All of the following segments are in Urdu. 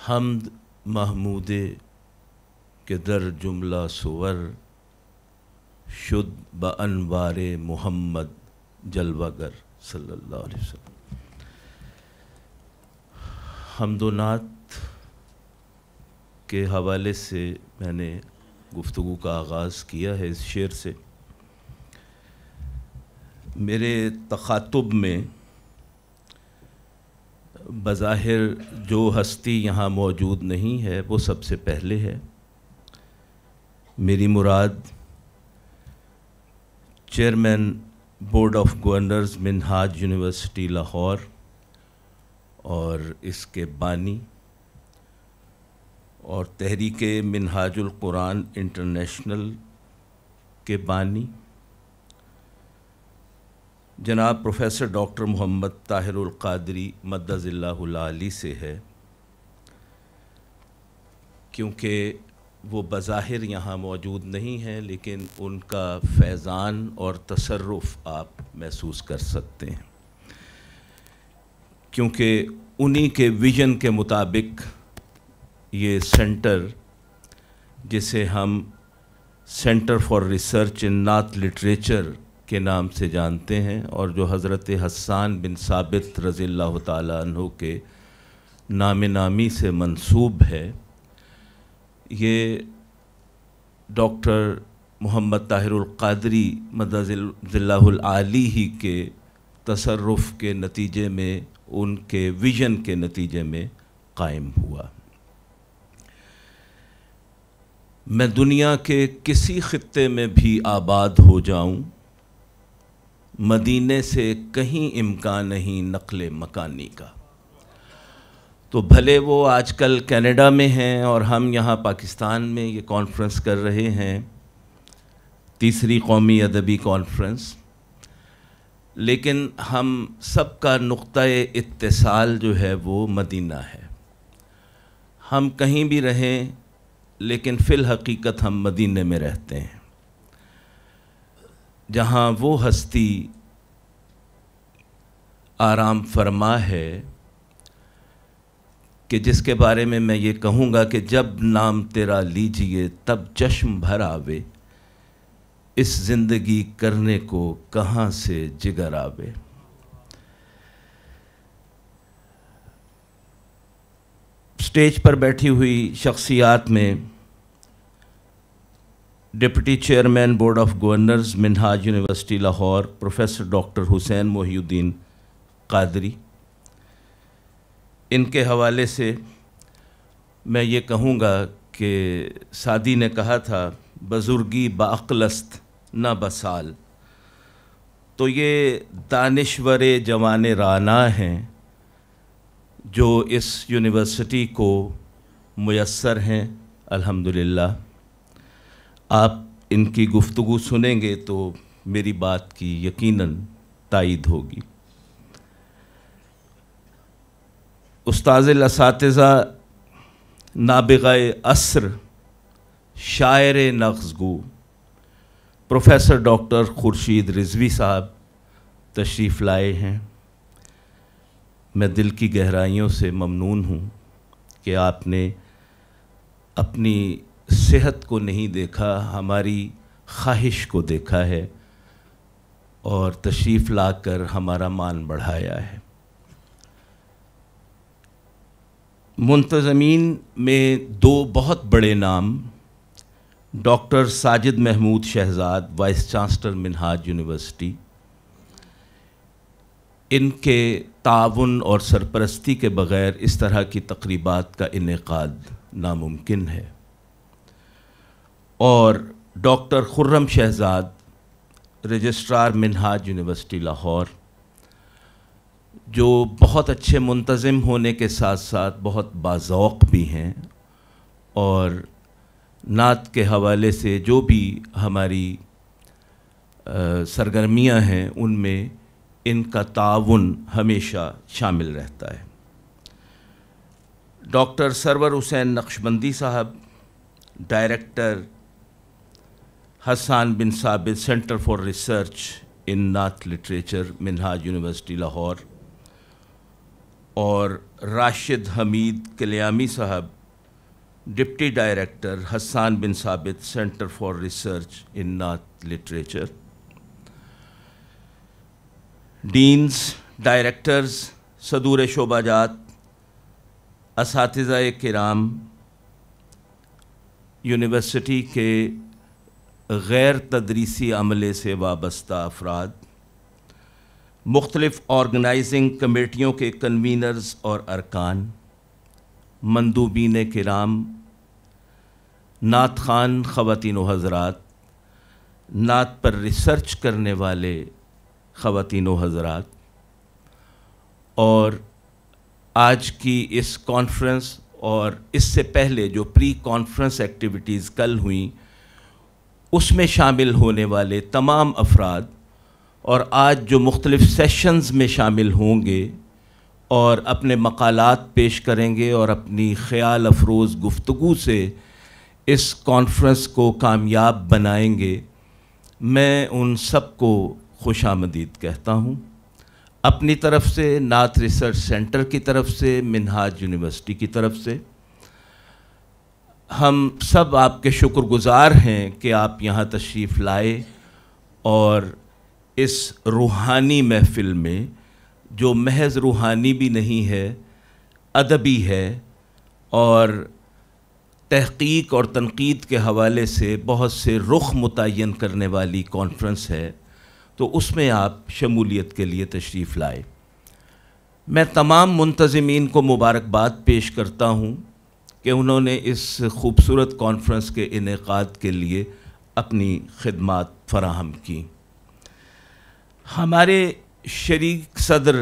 حمد محمود کے در جملہ سور شد بانوار محمد جلوہ گر صلی اللہ علیہ وسلم۔ حمد و نعت کے حوالے سے میں نے گفتگو کا آغاز کیا ہے اس شعر سے۔ میرے تخاطب میں بظاہر جو ہستی یہاں موجود نہیں ہے وہ سب سے پہلے ہے۔ میری مراد chairman board of governors Minhaj university Lahore اور اس کے بانی اور تحریک منہاج القرآن انٹرنیشنل کے بانی جناب پروفیسر ڈاکٹر محمد طاہر القادری مدظ اللہ العالی سے ہے، کیونکہ وہ بظاہر یہاں موجود نہیں ہیں لیکن ان کا فیضان اور تصرف آپ محسوس کر سکتے ہیں، کیونکہ انہی کے ویژن کے مطابق یہ سینٹر، جسے ہم سینٹر فار ریسرچ ان نعت لٹریچر کے نام سے جانتے ہیں اور جو حضرت حسان بن ثابت رضی اللہ تعالیٰ عنہ کے نام نامی سے منسوب ہے، یہ ڈاکٹر محمد طاہر القادری مدظ اللہ العالی ہی کے تصرف کے نتیجے میں، ان کے ویژن کے نتیجے میں قائم ہوا۔ میں دنیا کے کسی خطے میں بھی آباد ہو جاؤں، مدینے سے کہیں امکان نہیں نقل مکانی کا۔ تو بھلے وہ آج کل کینیڈا میں ہیں اور ہم یہاں پاکستان میں یہ کانفرنس کر رہے ہیں، تیسری قومی ادبی کانفرنس، لیکن ہم سب کا نقطۂ اتصال جو ہے وہ مدینہ ہے۔ ہم کہیں بھی رہیں لیکن فی الحقیقت ہم مدینے میں رہتے ہیں، جہاں وہ ہستی آرام فرما ہے کہ جس کے بارے میں میں یہ کہوں گا کہ جب نام تیرا لیجئے تب چشم بھر آوے، اس زندگی کرنے کو کہاں سے جگر آوے۔ اسٹیج پر بیٹھی ہوئی شخصیات میں deputy chairman board of governors Minhaj university Lahore professor doctor Hussain Mohiuddin Qadri, ان کے حوالے سے میں یہ کہوں گا کہ سعدی نے کہا تھا بزرگی بعقل است نہ بسال، تو یہ دانشور جوان رانا ہیں جو اس یونیورسٹی کو میسر ہیں الحمدللہ۔ آپ ان کی گفتگو سنیں گے تو میری بات کی یقیناً تائید ہوگی۔ استاذ الاساتذہ، نابغہ عصر، شاعر نغز گو پروفیسر ڈاکٹر خورشید رضوی صاحب تشریف لائے ہیں۔ میں دل کی گہرائیوں سے ممنون ہوں کہ آپ نے اپنی صحت کو نہیں دیکھا، ہماری خواہش کو دیکھا ہے اور تشریف لا کر ہمارا مان بڑھایا ہے۔ منتظمین میں دو بہت بڑے نام، doctor Sajid Mahmood Shahzad vice chancellor Minhaj university, ان کے تعاون اور سرپرستی کے بغیر اس طرح کی تقریبات کا انعقاد ناممکن ہے، اور ڈاکٹر خرم شہزاد رجسٹرار منہاج یونیورسٹی لاہور، جو بہت اچھے منتظم ہونے کے ساتھ ساتھ بہت باذوق بھی ہیں، اور نعت کے حوالے سے جو بھی ہماری سرگرمیاں ہیں ان میں ان کا تعاون ہمیشہ شامل رہتا ہے۔ ڈاکٹر سرور حسین نقشبندی صاحب، ڈائریکٹر حسان بن ثابت سینٹر فار ریسرچ ان نعت لٹریچر منہاج یونیورسٹی لاہور، اور راشد حمید کلیامی صاحب ڈپٹی ڈائریکٹر حسان بن ثابت سینٹر فار ریسرچ ان نعت لٹریچر، ڈینز، ڈائریکٹرز، صدور شعبہ جات، اساتذہ کرام، یونیورسٹی کے غیر تدریسی عملے سے وابستہ افراد، مختلف آرگنائزنگ کمیٹیوں کے کنوینرز اور ارکان، مندوبین کرام، نعت خوان خواتین و حضرات، نعت پر ریسرچ کرنے والے خواتین و حضرات، اور آج کی اس کانفرنس اور اس سے پہلے جو پری کانفرنس ایکٹیویٹیز کل ہوئیں اس میں شامل ہونے والے تمام افراد، اور آج جو مختلف سیشنز میں شامل ہوں گے اور اپنے مقالات پیش کریں گے اور اپنی خیال افروز گفتگو سے اس کانفرنس کو کامیاب بنائیں گے، میں ان سب کو خوش آمدید کہتا ہوں، اپنی طرف سے، نعت ریسرچ سینٹر کی طرف سے، منہاج یونیورسٹی کی طرف سے۔ ہم سب آپ کے شکر گزار ہیں کہ آپ یہاں تشریف لائے اور اس روحانی محفل میں، جو محض روحانی بھی نہیں ہے، ادبی ہے اور تحقیق اور تنقید کے حوالے سے بہت سے رخ متعین کرنے والی کانفرنس ہے، تو اس میں آپ شمولیت کے لیے تشریف لائے۔ میں تمام منتظمین کو مبارکباد پیش کرتا ہوں کہ انہوں نے اس خوبصورت کانفرنس کے انعقاد کے لیے اپنی خدمات فراہم کی۔ ہمارے شریک صدر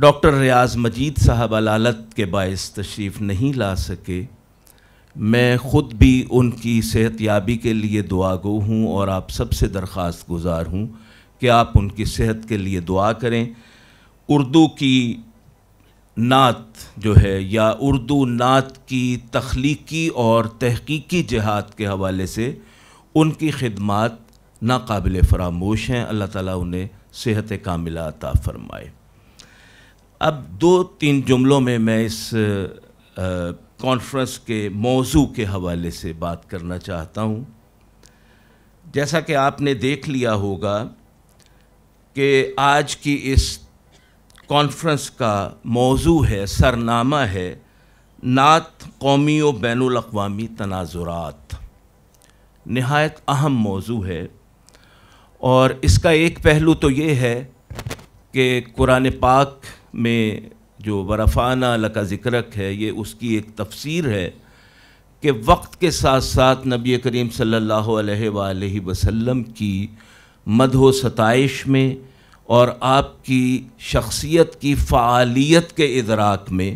ڈاکٹر ریاض مجید صاحب علالت کے باعث تشریف نہیں لا سکے، میں خود بھی ان کی صحت یابی کے لیے دعا گو ہوں اور آپ سب سے درخواست گزار ہوں کہ آپ ان کی صحت کے لیے دعا کریں۔ اردو کی نعت جو ہے، یا اردو نعت کی تخلیقی اور تحقیقی جہاد کے حوالے سے ان کی خدمات ناقابل فراموش ہیں، اللہ تعالیٰ انہیں صحت کاملہ عطا فرمائے۔ اب 2-3 جملوں میں اس کانفرنس کے موضوع کے حوالے سے بات کرنا چاہتا ہوں۔ جیسا کہ آپ نے دیکھ لیا ہوگا کہ آج کی اس کانفرنس کا موضوع ہے، سرنامہ ہے، نعت قومی و بین الاقوامی تناظرات۔ نہایت اہم موضوع ہے، اور اس کا ایک پہلو تو یہ ہے کہ قرآن پاک میں جو ورفعنا لک ذکرک ہے، یہ اس کی ایک تفسیر ہے کہ وقت کے ساتھ ساتھ نبی کریم صلی اللہ علیہ وآلہ وسلم کی مدح و ستائش میں اور آپ کی شخصیت کی فعالیت کے ادراک میں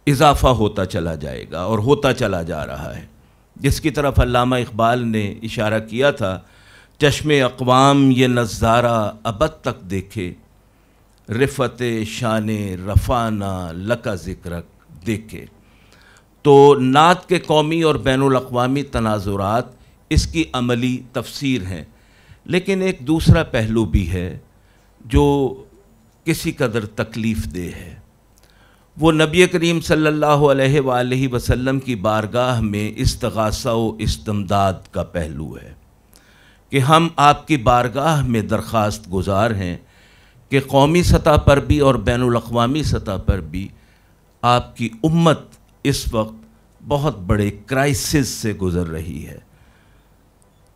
اضافہ ہوتا چلا جائے گا اور ہوتا چلا جا رہا ہے، جس کی طرف علامہ اقبال نے اشارہ کیا تھا، چشم اقوام یہ نظارہ ابد تک دیکھے، رفعت شان رفعنا لک ذکرک دیکھے۔ تو نعت کے قومی اور بین الاقوامی تناظرات اس کی عملی تفسیر ہیں، لیکن ایک دوسرا پہلو بھی ہے جو کسی قدر تکلیف دہ ہے۔ وہ نبی کریم صلی اللہ علیہ وآلہ وسلم کی بارگاہ میں استغاثہ و استمداد کا پہلو ہے کہ ہم آپ کی بارگاہ میں درخواست گزار ہیں کہ قومی سطح پر بھی اور بین الاقوامی سطح پر بھی آپ کی امت اس وقت بہت بڑے کرائسس سے گزر رہی ہے،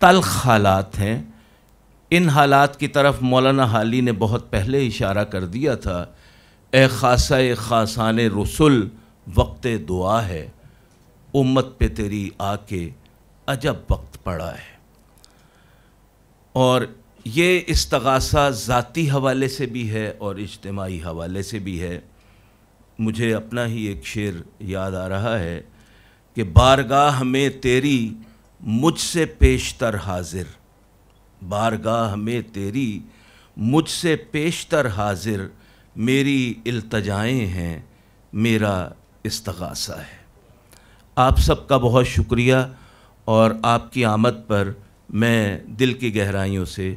تلخ حالات ہیں۔ ان حالات کی طرف مولانا حالی نے بہت پہلے اشارہ کر دیا تھا، اے خاصہ خاصان رسول وقت دعا ہے، امت پہ تیری آ کے عجب وقت پڑا ہے۔ اور یہ استغاثہ ذاتی حوالے سے بھی ہے اور اجتماعی حوالے سے بھی ہے۔ مجھے اپنا ہی ایک شعر یاد آ رہا ہے کہ بارگاہ میں تیری مجھ سے پیشتر حاضر، بارگاہ میں تیری مجھ سے پیشتر حاضر، میری التجائیں ہیں، میرا استغاثہ ہے۔ آپ سب کا بہت شکریہ، اور آپ کی آمد پر میں دل کی گہرائیوں سے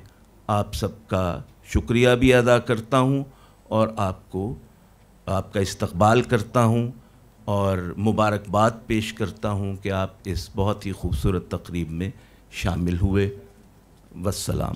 آپ سب کا شکریہ بھی ادا کرتا ہوں اور آپ کا استقبال کرتا ہوں اور مبارکباد پیش کرتا ہوں کہ آپ اس بہت ہی خوبصورت تقریب میں شامل ہوئے. والسلام.